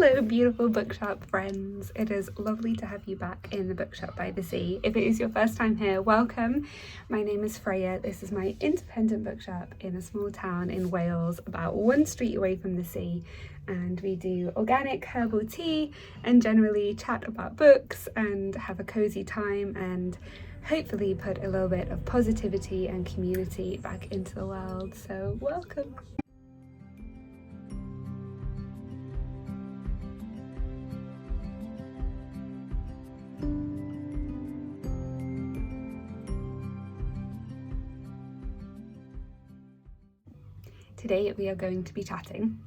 Hello beautiful bookshop friends, it is lovely to have you back in the Bookshop by the Sea. If it is your first time here, welcome. My name is Freya. This is my independent bookshop in a small town in Wales, about one street away from the sea, and we do organic herbal tea and generally chat about books and have a cozy time and hopefully put a little bit of positivity and community back into the world. So welcome. Today we are going to be chatting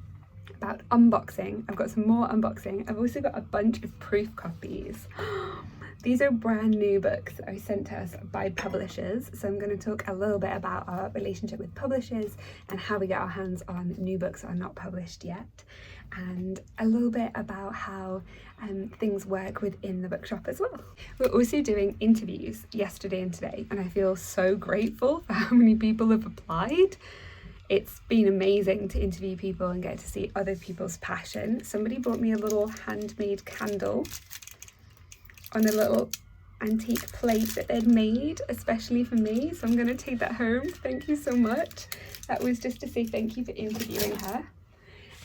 about unboxing. I've got some more unboxing. I've also got a bunch of proof copies. These are brand new books that are sent to us by publishers. So I'm going to talk a little bit about our relationship with publishers and how we get our hands on new books that are not published yet. And a little bit about how things work within the bookshop as well. We're also doing interviews yesterday and today, and I feel so grateful for how many people have applied. It's been amazing to interview people and get to see other people's passion. Somebody brought me a little handmade candle on a little antique plate that they'd made especially for me, so I'm going to take that home. Thank you so much. That was just to say thank you for interviewing her.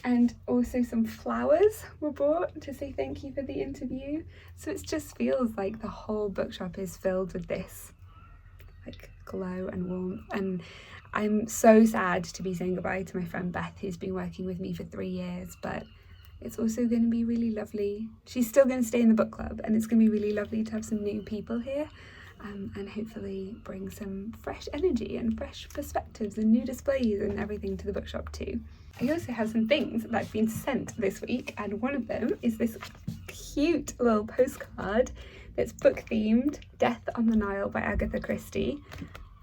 And also some flowers were brought to say thank you for the interview. So it just feels like the whole bookshop is filled with this like glow and warmth, and I'm so sad to be saying goodbye to my friend Beth, who's been working with me for 3 years, but it's also going to be really lovely. She's still going to stay in the book club, and it's going to be really lovely to have some new people here and hopefully bring some fresh energy and fresh perspectives and new displays and everything to the bookshop too. I also have some things that I've been sent this week, and one of them is this cute little postcard that's book themed, Death on the Nile by Agatha Christie.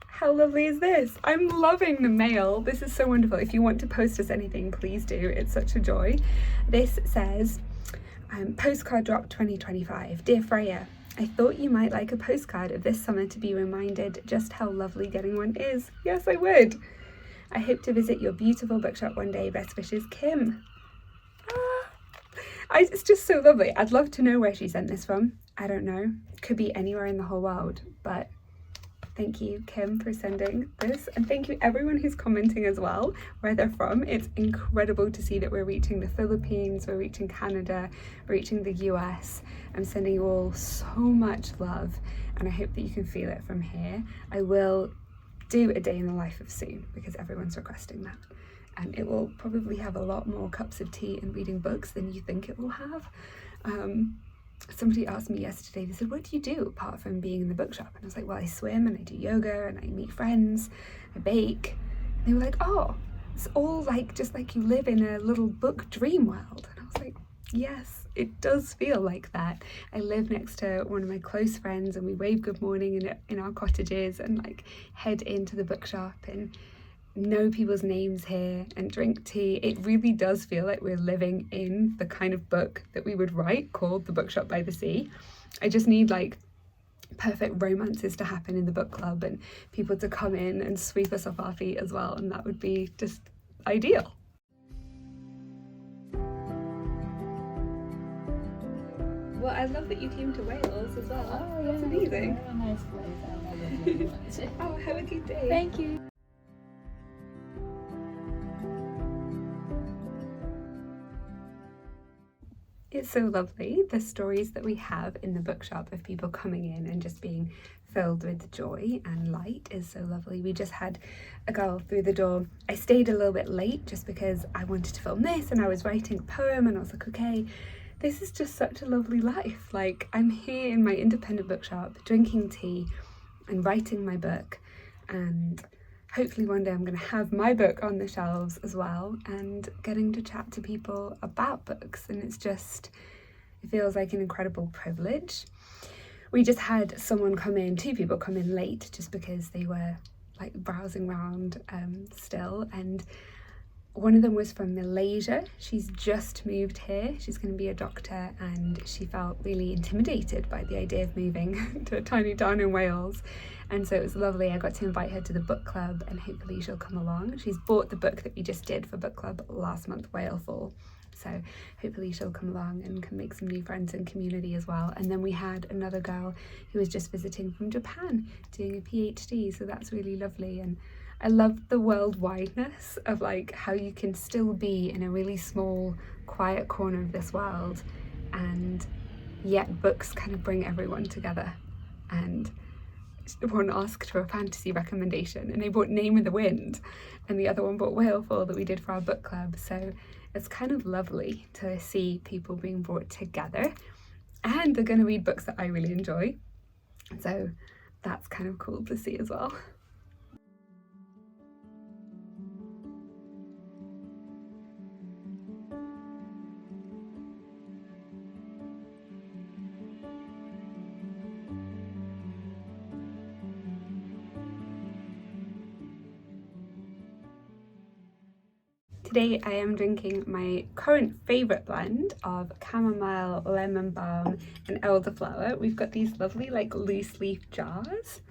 How lovely is this? I'm loving the mail. This is so wonderful. If you want to post us anything, please do. It's such a joy. This says, postcard drop 2025. Dear Freya, I thought you might like a postcard of this summer to be reminded just how lovely getting one is. Yes, I would. I hope to visit your beautiful bookshop one day. Best wishes, Kim. It's just so lovely. I'd love to know where she sent this from. I don't know. Could be anywhere in the whole world, but thank you, Kim, for sending this, and thank you everyone who's commenting as well, where they're from. It's incredible to see that we're reaching the Philippines, we're reaching Canada, we're reaching the US. I'm sending you all so much love, and I hope that you can feel it from here. I will do a day in the life of soon because everyone's requesting that, and it will probably have a lot more cups of tea and reading books than you think it will have. Somebody asked me yesterday, they said, what do you do apart from being in the bookshop? And I was like, well, I swim and I do yoga and I meet friends, I bake. And they were like, oh, it's all like just like you live in a little book dream world. And I was like, yes, it does feel like that. I live next to one of my close friends and we wave good morning in our cottages and like head into the bookshop and know people's names here and drink tea. It really does feel like we're living in the kind of book that we would write called The Bookshop by the Sea. I just need like perfect romances to happen in the book club and people to come in and sweep us off our feet as well, and that would be just ideal. Well, I love that you came to Wales as well. Oh, that's amazing. It's a nice place. I love it very much. Oh, have a good day. Thank you. It's so lovely, the stories that we have in the bookshop of people coming in and just being filled with joy and light is so lovely. We just had a girl through the door. I stayed a little bit late just because I wanted to film this and I was writing a poem and I was like, okay, this is just such a lovely life. Like, I'm here in my independent bookshop drinking tea and writing my book, and hopefully one day I'm going to have my book on the shelves as well and getting to chat to people about books, and it feels like an incredible privilege. We just had someone come in, 2 people come in late just because they were like browsing around still, and One of them was from Malaysia. She's just moved here. She's going to be a doctor, and she felt really intimidated by the idea of moving to a tiny town in Wales. And so it was lovely. I got to invite her to the book club, and hopefully she'll come along. She's bought the book that we just did for book club last month, Whaleful. So hopefully she'll come along and can make some new friends in community as well. And then we had another girl who was just visiting from Japan doing a PhD. So that's really lovely. And I love the worldwideness of like how you can still be in a really small, quiet corner of this world, and yet books kind of bring everyone together. And one asked for a fantasy recommendation, and they bought Name of the Wind, and the other one bought Whaleful that we did for our book club. So it's kind of lovely to see people being brought together, and they're going to read books that I really enjoy. So that's kind of cool to see as well. Today I am drinking my current favourite blend of chamomile, lemon balm and elderflower. We've got these lovely like loose leaf jars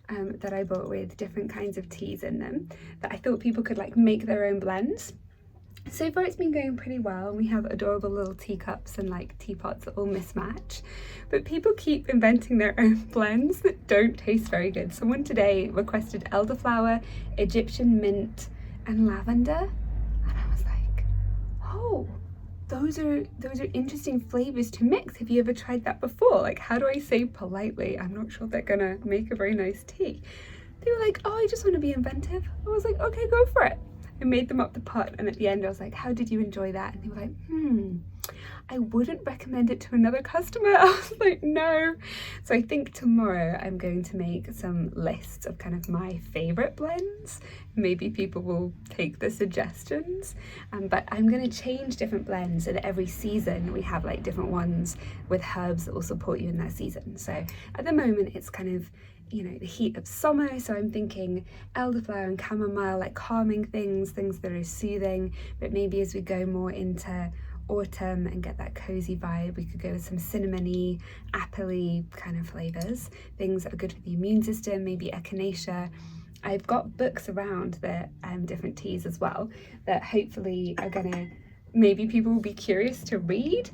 that I bought with different kinds of teas in them that I thought people could like make their own blends. So far it's been going pretty well. We have adorable little teacups and like teapots that all mismatch, but people keep inventing their own blends that don't taste very good. Someone today requested elderflower, Egyptian mint and lavender. Oh, those are interesting flavors to mix. Have you ever tried that before? Like, how do I say politely, I'm not sure they're gonna make a very nice tea? They were like, oh, I just want to be inventive. I was like, okay, go for it. I made them up the pot, and at the end I was like, how did you enjoy that? And they were like, I wouldn't recommend it to another customer. I was like, no. So I think tomorrow I'm going to make some lists of kind of my favorite blends. Maybe people will take the suggestions, but I'm going to change different blends, and every season we have like different ones with herbs that will support you in that season. So at the moment it's kind of, you know, the heat of summer, so I'm thinking elderflower and chamomile, like calming things that are soothing. But maybe as we go more into autumn and get that cozy vibe, we could go with some cinnamony, apple-y kind of flavors, things that are good for the immune system, maybe echinacea. I've got books around that different teas as well that hopefully are gonna, maybe people will be curious to read,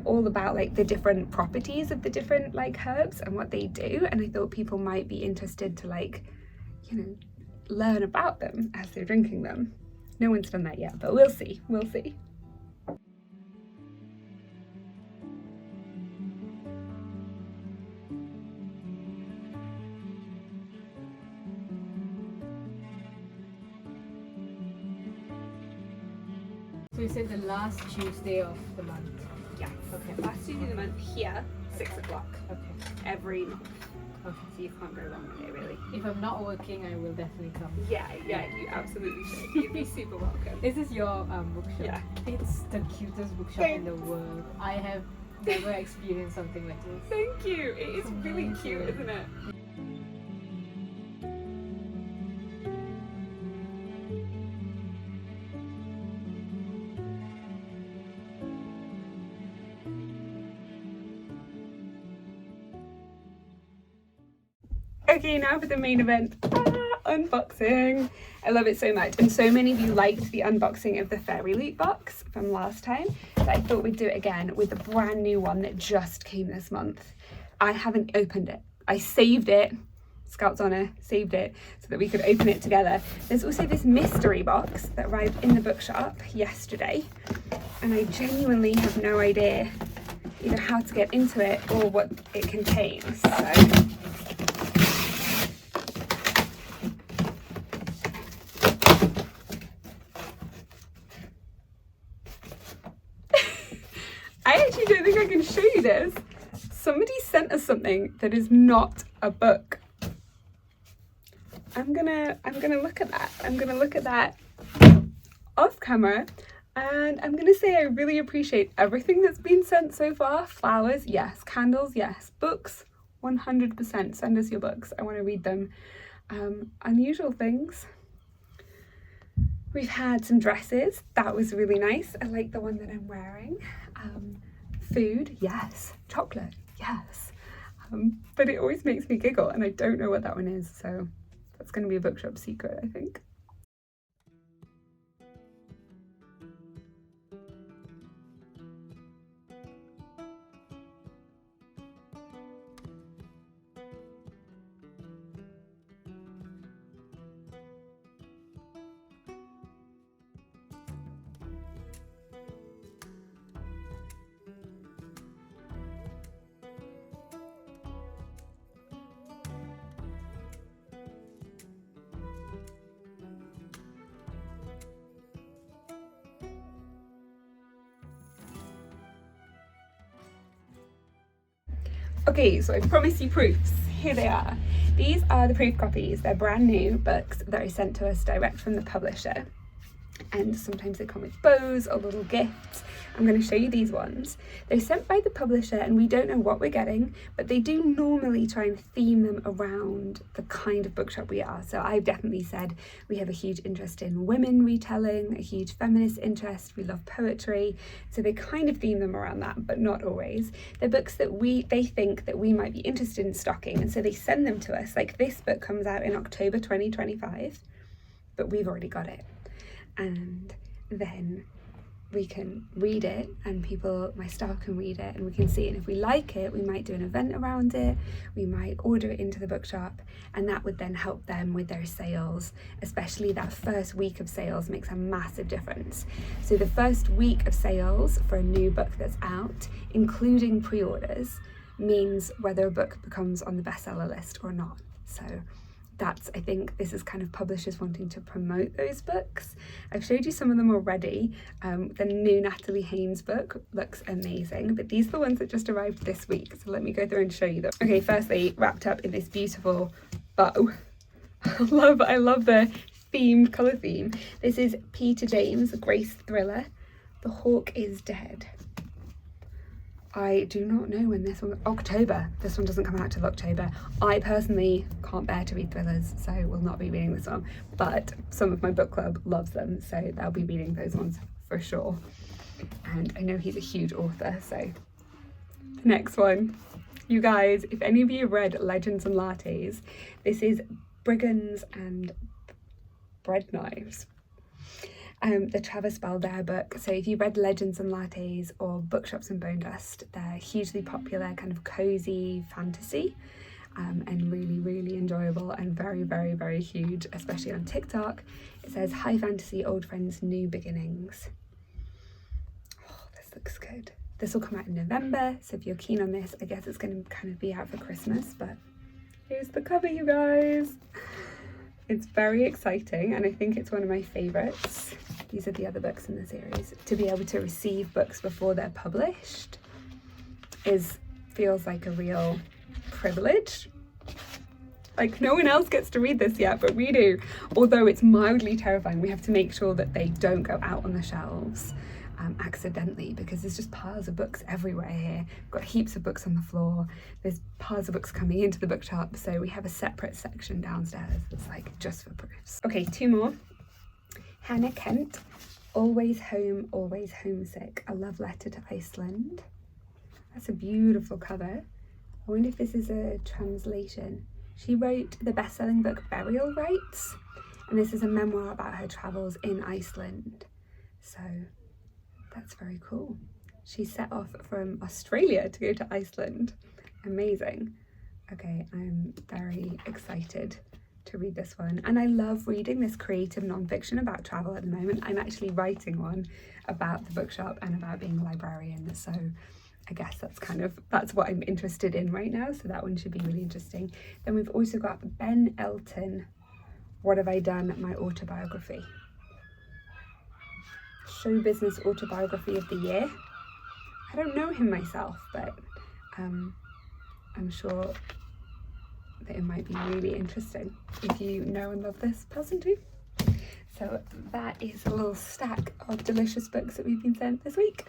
all about like the different properties of the different like herbs and what they do. And I thought people might be interested to like, you know, learn about them as they're drinking them. No one's done that yet, but we'll see. So you said the last Tuesday of the month? Yeah. Okay. Last Tuesday of the month here, 6 o'clock. Okay. Every month. Okay. So you can't go wrong with it, really. If I'm not working, I will definitely come. Yeah, you absolutely should. You'd be super welcome. This is your bookshop. Yeah. It's the cutest bookshop in the world. I have never experienced something like this. Thank you. It is really cute, isn't it? Okay, now for the main event, unboxing. I love it so much, and so many of you liked the unboxing of the Fairy Loot box from last time that I thought we'd do it again with the brand new one that just came this month. I haven't opened it. I saved it, Scout's Honour, saved it so that we could open it together. There's also this mystery box that arrived in the bookshop yesterday, and I genuinely have no idea either how to get into it or what it contains. So I actually don't think I can show you this. Somebody sent us something that is not a book. I'm gonna look at that. I'm gonna look at that off camera, and I'm gonna say I really appreciate everything that's been sent so far. Flowers, yes. Candles, yes. Books, 100%. Send us your books. I want to read them. Unusual things. We've had some dresses. That was really nice. I like the one that I'm wearing. Food, yes. Chocolate, yes. But it always makes me giggle and I don't know what that one is, so that's going to be a bookshop secret, I think. Okay, so I promised you proofs. Here they are. These are the proof copies. They're brand new books that are sent to us direct from the publisher. And sometimes they come with bows or little gifts. I'm going to show you these ones. They're sent by the publisher and we don't know what we're getting, but they do normally try and theme them around the kind of bookshop we are. So I've definitely said we have a huge interest in women retelling, a huge feminist interest, we love poetry. So they kind of theme them around that, but not always. They're books that they think that we might be interested in stocking, and so they send them to us. Like this book comes out in October 2025, but we've already got it. And then we can read it and my staff can read it and we can see it, and if we like it we might do an event around it, we might order it into the bookshop, and that would then help them with their sales. Especially that first week of sales makes a massive difference. So the first week of sales for a new book that's out, including pre-orders, means whether a book becomes on the bestseller list or not. So I think this is kind of publishers wanting to promote those books. I've showed you some of them already. The new Natalie Haynes book looks amazing, but these are the ones that just arrived this week. So let me go through and show you them. Okay, firstly, wrapped up in this beautiful bow. I love the colour theme. This is Peter James, a Grace thriller. The Hawk is Dead. I do not know when this one, October. This one doesn't come out till October. I personally can't bear to read thrillers, so will not be reading this one, but some of my book club loves them, so they'll be reading those ones for sure. And I know he's a huge author, so. The next one. You guys, if any of you have read Legends and Lattes, this is Brigands and Bread Knives. The Travis Baldare book. So if you read Legends and Lattes or Bookshops and Bone Dust, they're hugely popular, kind of cozy fantasy, and really, really enjoyable and very, very, very huge, especially on TikTok. It says high fantasy, old friends, new beginnings. Oh, this looks good. This will come out in November, so if you're keen on this, I guess it's going to kind of be out for Christmas, but here's the cover, you guys. It's very exciting, and I think it's one of my favourites. These are the other books in the series. To be able to receive books before they're published feels like a real privilege. Like, no one else gets to read this yet, but we do. Although it's mildly terrifying, we have to make sure that they don't go out on the shelves accidentally, because there's just piles of books everywhere here. We've got heaps of books on the floor. There's piles of books coming into the bookshop, so we have a separate section downstairs that's like just for proofs. Okay, two more. Hannah Kent, Always Home, Always Homesick, a love letter to Iceland. That's a beautiful cover. I wonder if this is a translation. She wrote the best-selling book Burial Rites, and this is a memoir about her travels in Iceland. So that's very cool. She set off from Australia to go to Iceland. Amazing. Okay, I'm very excited to read this one. And I love reading this creative non-fiction about travel at the moment. I'm actually writing one about the bookshop and about being a librarian. So I guess that's what I'm interested in right now. So that one should be really interesting. Then we've also got Ben Elton, What Have I Done? My Autobiography. Show business autobiography of the year. I don't know him myself, but I'm sure that it might be really interesting if you know and love this person too. So that is a little stack of delicious books that we've been sent this week.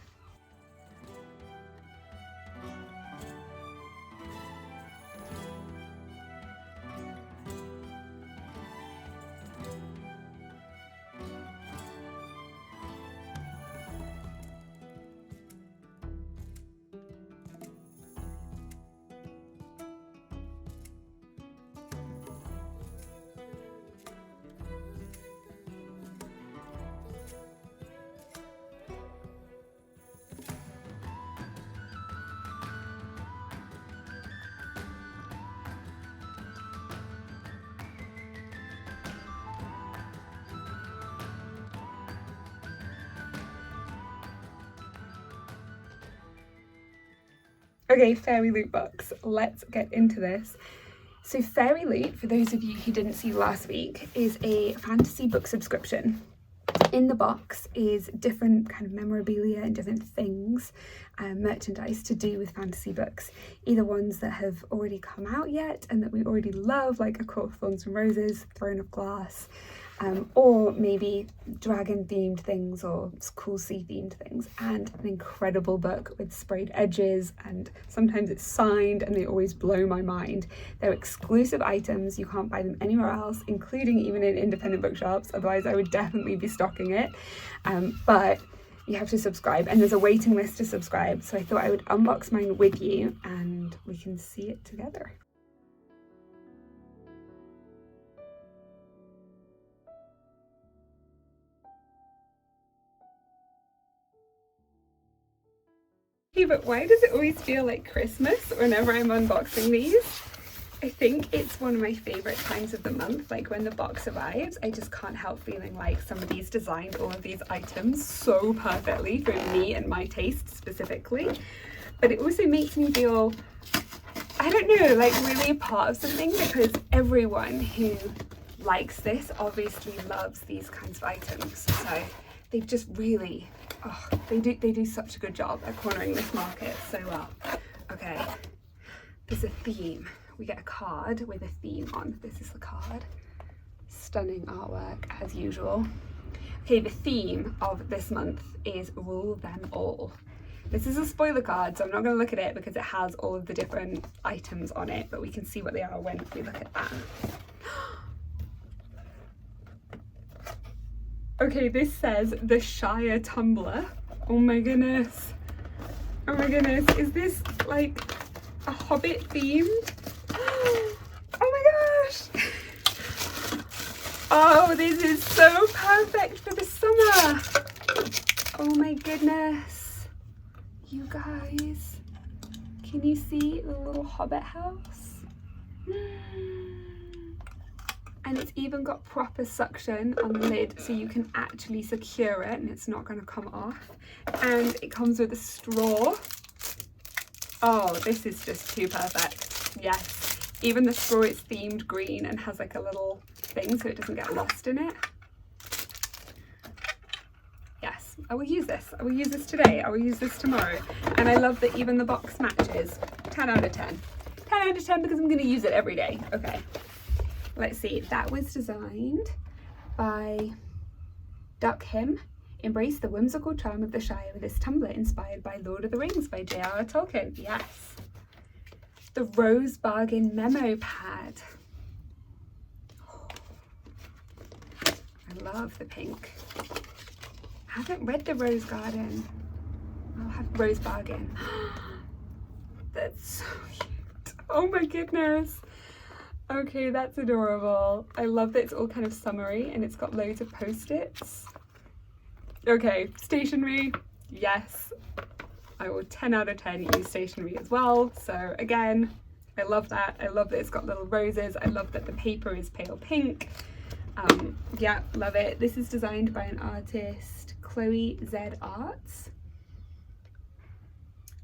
Okay, Fairy Loot books. Let's get into this. So Fairy Loot, for those of you who didn't see last week, is a fantasy book subscription. In the box is different kind of memorabilia and different things, merchandise to do with fantasy books, either ones that have already come out yet and that we already love, like A Court of Thorns and Roses, Throne of Glass, or maybe dragon themed things or cool sea themed things, and an incredible book with sprayed edges, and sometimes it's signed and they always blow my mind. They're exclusive items, you can't buy them anywhere else, including even in independent bookshops, otherwise I would definitely be stocking it, but you have to subscribe and there's a waiting list to subscribe, so I thought I would unbox mine with you and we can see it together. Hey, but why does it always feel like Christmas whenever I'm unboxing these? I think it's one of my favourite times of the month, like when the box arrives, I just can't help feeling like somebody's designed all of these items so perfectly for me and my taste specifically. But it also makes me feel, I don't know, like really a part of something, because everyone who likes this obviously loves these kinds of items. So they've just really, they do such a good job at cornering this market so well. Okay, there's a theme. We get a card with a theme on. This is the card. Stunning artwork as usual. Okay, the theme of this month is Rule Them All. This is a spoiler card, so I'm not going to look at it because it has all of the different items on it, but we can see what they are when we look at that. Okay, this says the Shire Tumbler. Oh my goodness. Oh my goodness. Is this like a Hobbit themed? Oh my gosh. Oh, this is so perfect for the summer. Oh my goodness. You guys, can you see the little Hobbit house? And it's even got proper suction on the lid so you can actually secure it and it's not going to come off. And it comes with a straw. Oh, this is just too perfect. Yes, even the straw is themed green and has like a little thing so it doesn't get lost in it. Yes, I will use this. I will use this today. I will use this tomorrow. And I love that even the box matches. 10 out of 10. 10 out of 10 because I'm going to use it every day. Okay. Let's see, that was designed by Duck Him. Embrace the whimsical charm of the Shire with this tumbler inspired by Lord of the Rings by J.R.R. Tolkien. Yes. The Rose Bargain Memo Pad. Oh, I love the pink. I haven't read the Rose Garden. I'll have Rose Bargain. That's so cute. Oh my goodness. Okay, that's adorable. I love that it's all kind of summery and it's got loads of post-its. Okay, stationery, yes. I will 10 out of 10 use stationery as well. So again, I love that. I love that it's got little roses. I love that the paper is pale pink. Yeah, love it. This is designed by an artist, Chloe Z Arts.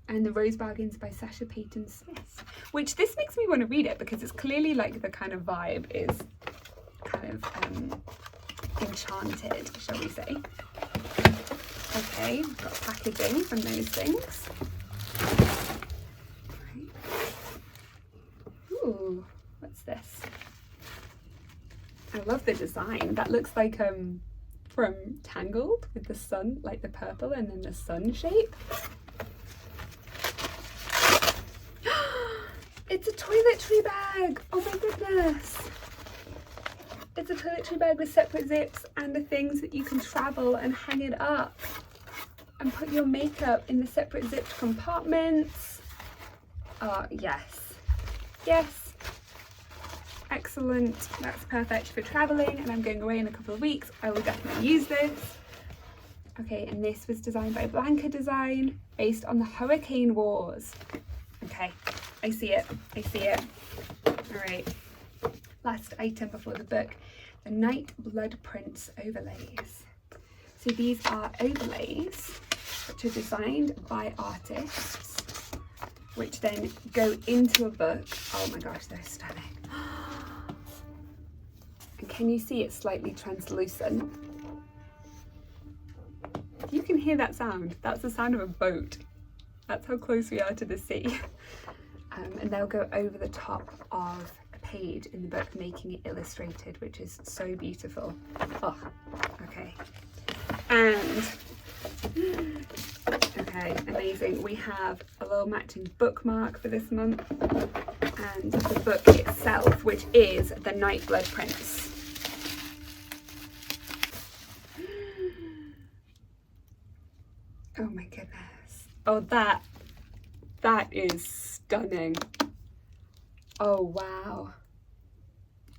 And the Rose Bargains by Sasha Payton Smith, which this makes me want to read it because it's clearly like the kind of vibe is kind of enchanted, shall we say. Okay, got packaging from those things. Right. Ooh, what's this? I love the design. That looks like from Tangled with the sun, like the purple and then the sun shape. It's a toiletry bag! Oh my goodness! It's a toiletry bag with separate zips and the things that you can travel and hang it up and put your makeup in the separate zipped compartments. Yes. Yes. Excellent. That's perfect for traveling and I'm going away in a couple of weeks. I will definitely use this. Okay, and this was designed by Blanca Design based on the Hurricane Wars. Okay. I see it. I see it. All right. Last item before the book, the Night Blood Prints overlays. So these are overlays which are designed by artists which then go into a book. Oh my gosh, they're stunning. And can you see it's slightly translucent? You can hear that sound. That's the sound of a boat. That's how close we are to the sea. And they'll go over the top of a page in the book, making it illustrated, which is so beautiful. Oh, okay. And, okay, amazing. We have a little matching bookmark for this month, and the book itself, which is The Nightblood Prince. Oh my goodness. Oh, that is stunning. Oh wow.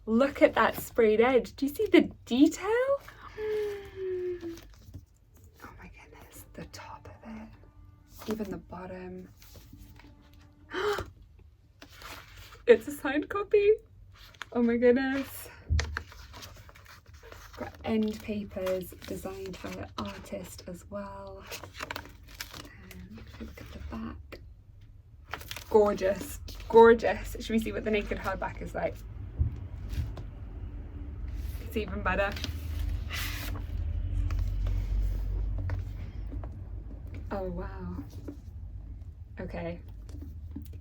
Look at that sprayed edge. Do you see the detail? Oh my goodness, the top of it, even the bottom. It's a signed copy. Oh my goodness. Got end papers designed by an artist as well. And if you look at the back, gorgeous, gorgeous. Should we see what the naked hardback is like? It's even better. Oh wow. Okay.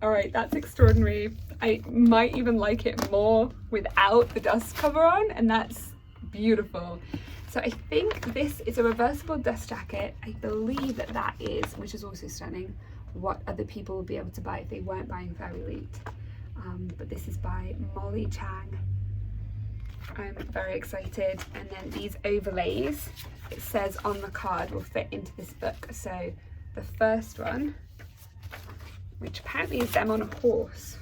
All right, that's extraordinary. I might even like it more without the dust cover on, and that's beautiful. So I think this is a reversible dust jacket. I believe that is, which is also stunning, what other people will be able to buy if they weren't buying Fairy Loot. But this is by Molly Chang. I'm very excited. And then these overlays, it says on the card, will fit into this book. So the first one, which apparently is them on a horse.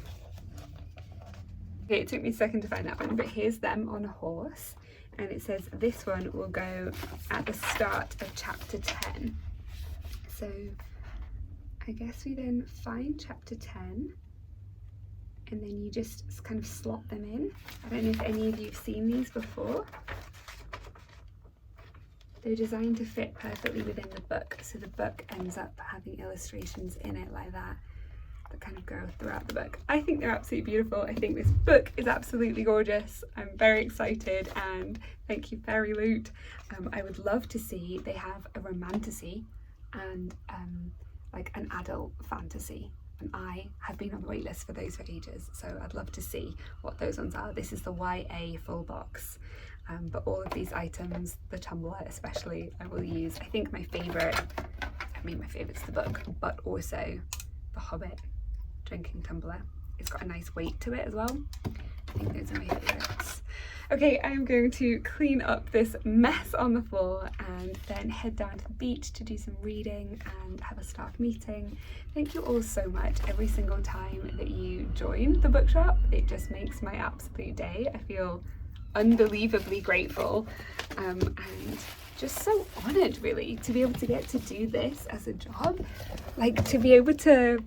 Okay, it took me a second to find that one, but here's them on a horse. And it says this one will go at the start of chapter 10. So I guess we then find chapter 10, and then you just kind of slot them in. I don't know if any of you have seen these before. They're designed to fit perfectly within the book, so the book ends up having illustrations in it like that kind of go throughout the book. I think they're absolutely beautiful. I think this book is absolutely gorgeous. I'm very excited, and thank you Fairy Loot. I would love to see, they have a romantasy and like an adult fantasy, and I have been on the wait list for those for ages, so I'd love to see what those ones are. This is the YA full box, but all of these items, the tumbler especially, I will use. I think my favourite, I mean my favourite's the book, but also the Hobbit drinking tumbler. It's got a nice weight to it as well. I think those are my favourites. Okay, I'm going to clean up this mess on the floor and then head down to the beach to do some reading and have a staff meeting. Thank you all so much every single time that you join the bookshop. It just makes my absolute day. I feel unbelievably grateful and just so honoured really to be able to get to do this as a job. Like to be able to,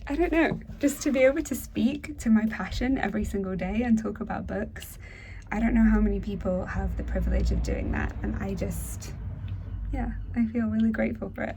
I don't know, just to be able to speak to my passion every single day and talk about books. I don't know how many people have the privilege of doing that, and I just, yeah, I feel really grateful for it.